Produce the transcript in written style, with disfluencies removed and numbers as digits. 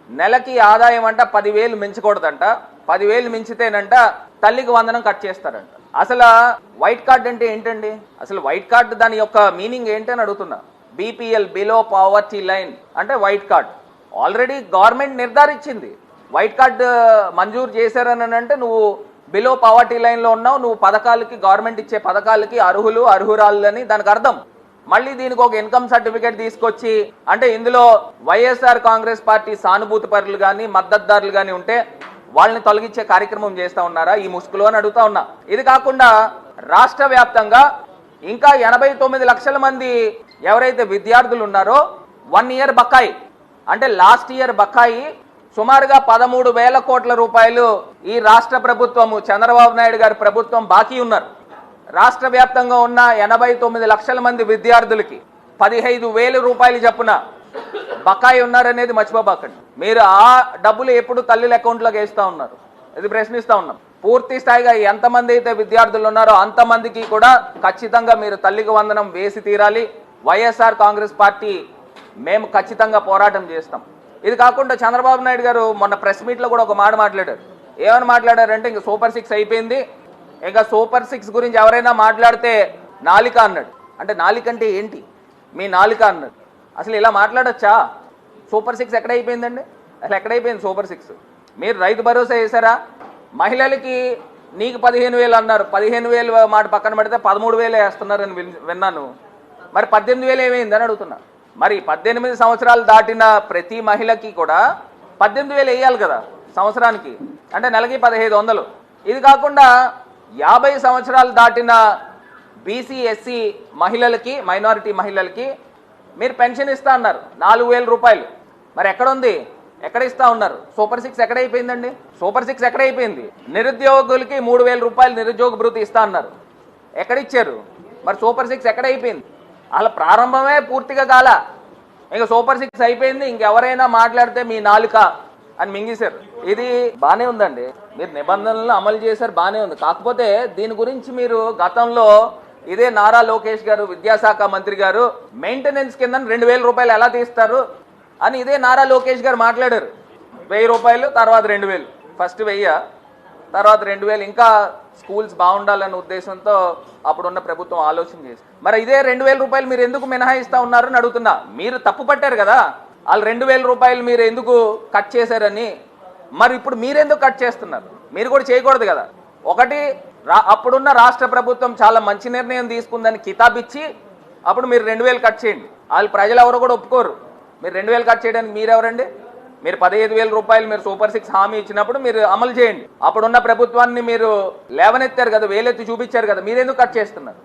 నెలకి ఆదాయం అంట 10,000 మించకూడదంట, 10,000 మించితేనంట తల్లికి వందనం కట్ చేస్తారంట. అసలు వైట్ కార్డ్ అంటే ఏంటండి? అసలు వైట్ కార్డ్ దాని యొక్క మీనింగ్ ఏంటని అడుగుతున్నా. బీపీఎల్, బిలో పావర్టీ లైన్ అంటే వైట్ కార్డ్. ఆల్రెడీ గవర్నమెంట్ నిర్ధారించింది, వైట్ కార్డ్ మంజూరు చేశారని అంటే నువ్వు బిలో పావర్టీ లైన్లో ఉన్నావు, నువ్వు పథకాలకి, గవర్నమెంట్ ఇచ్చే పథకాలకి అర్హురాలని దానికి అర్థం. మళ్ళీ దీనికి ఒక ఇన్కమ్ సర్టిఫికేట్ తీసుకొచ్చి అంటే ఇందులో వైఎస్ఆర్ కాంగ్రెస్ పార్టీ సానుభూతి పరులు కానీ మద్దతుదారులు కానీ ఉంటే వాళ్ళని తొలగించే కార్యక్రమం చేస్తూ ఉన్నారా ఈ ముసుగులో అని అడుగుతా ఉన్నా. ఇది కాకుండా రాష్ట్ర వ్యాప్తంగా ఇంకా 89 లక్షల మంది ఎవరైతే విద్యార్థులు ఉన్నారో 1 ఇయర్ బకాయి అంటే లాస్ట్ ఇయర్ బకాయి సుమారుగా 13,000 కోట్ల రూపాయలు ఈ రాష్ట్ర ప్రభుత్వము, చంద్రబాబు నాయుడు గారి ప్రభుత్వం బాకీ ఉన్నారు. రాష్ట్ర వ్యాప్తంగా ఉన్న 89 లక్షల మంది విద్యార్థులకి 15,000 రూపాయలు చొప్పున బకాయి ఉన్నారనేది మర్చిపోబాకండి. మీరు ఆ డబ్బులు ఎప్పుడు తల్లుల అకౌంట్లోకి వేస్తూ ఉన్నారు, ఇది ప్రశ్నిస్తూ ఉన్నాం. పూర్తి స్థాయిగా ఎంతమంది అయితే విద్యార్థులు ఉన్నారో అంతమందికి కూడా ఖచ్చితంగా మీరు తల్లికి వందనం వేసి తీరాలి. వైఎస్ఆర్ కాంగ్రెస్ పార్టీ మేము ఖచ్చితంగా పోరాటం చేస్తాం. ఇది కాకుండా చంద్రబాబు నాయుడు గారు మొన్న ప్రెస్ మీట్లో కూడా ఒక మాట మాట్లాడారు. ఏమని మాట్లాడారంటే ఇంకా సూపర్ 6 అయిపోయింది, ఇంకా సూపర్ 6 గురించి ఎవరైనా మాట్లాడితే నాలిక అన్నాడు. అంటే నాలిక అంటే ఏంటి? మీ నాలిక అన్నాడు. అసలు ఇలా మాట్లాడచ్చా? సూపర్ 6 ఎక్కడైపోయిందండి? అసలు ఎక్కడైపోయింది సూపర్ 6? మీరు రైతు భరోసా వేశారా? మహిళలకి నీకు 15,000 అన్నారు, 15,000 మాట పక్కన పెడితే 13,000 వేస్తున్నారని విన్నాను. మరి 18,000 ఏమైందని అడుగుతున్నా. మరి 18 సంవత్సరాలు దాటిన ప్రతి మహిళకి కూడా 18,000 వేయాలి కదా సంవత్సరానికి, అంటే నెలకి 1,500. ఇది కాకుండా 50 సంవత్సరాలు దాటిన బీసీ, ఎస్సీ మహిళలకి, మైనారిటీ మహిళలకి మీరు పెన్షన్ ఇస్తా అన్నారు 4,000 రూపాయలు. మరి ఎక్కడ ఉంది? ఎక్కడ ఇస్తా ఉన్నారు? సూపర్ 6 ఎక్కడైపోయిందండి? సూపర్ 6 ఎక్కడైపోయింది? నిరుద్యోగులకి 3,000 రూపాయలు నిరుద్యోగ భృతి ఇస్తా అన్నారు, ఎక్కడిచ్చారు? మరి సూపర్ 6 ఎక్కడైపోయింది? అలా ప్రారంభమే పూర్తిగా కాల, ఇంకా సూపర్ 6 అయిపోయింది, ఇంకెవరైనా మాట్లాడితే మీ నాలుక అని మింగేశారు. ఇది బానే ఉందండి, మీరు నిబంధనలను అమలు చేశారు, బానే ఉంది. కాకపోతే దీని గురించి మీరు గతంలో ఇదే నారా లోకేష్ గారు, విద్యాశాఖ మంత్రి గారు, మెయింటెనెన్స్ కింద 2,000 రూపాయలు ఎలా తీస్తారు అని ఇదే నారా లోకేష్ గారు మాట్లాడారు. 1,000 రూపాయలు, తర్వాత 2,000, ఫస్ట్ 1,000, తర్వాత 2,000, ఇంకా స్కూల్స్ బాగుండాలన్న ఉద్దేశంతో అప్పుడున్న ప్రభుత్వం ఆలోచన చేసి మరి ఇదే 2,000 రూపాయలు మీరు ఎందుకు మినహాయిస్తా ఉన్నారని అడుగుతున్నా. మీరు తప్పు పట్టారు కదా, వాళ్ళు 2,000 రూపాయలు మీరు ఎందుకు కట్ చేశారని. మరి ఇప్పుడు మీరెందుకు కట్ చేస్తున్నారు? మీరు కూడా చేయకూడదు కదా. ఒకటి, అప్పుడున్న రాష్ట్ర ప్రభుత్వం చాలా మంచి నిర్ణయం తీసుకుందని కితాబిచ్చి అప్పుడు మీరు 2,000 కట్ చేయండి. వాళ్ళు ప్రజలు ఎవరు కూడా ఒప్పుకోరు. మీరు 2,000 కట్ చేయడానికి మీరెవరండి? మీరు 15,000 రూపాయలు మీరు సూపర్ 6 హామీ ఇచ్చినప్పుడు మీరు అమలు చేయండి. అప్పుడున్న ప్రభుత్వాన్ని మీరు లేవనెత్తారు కదా, వేలెత్తి చూపించారు కదా, మీరెందుకు కట్ చేస్తున్నారు?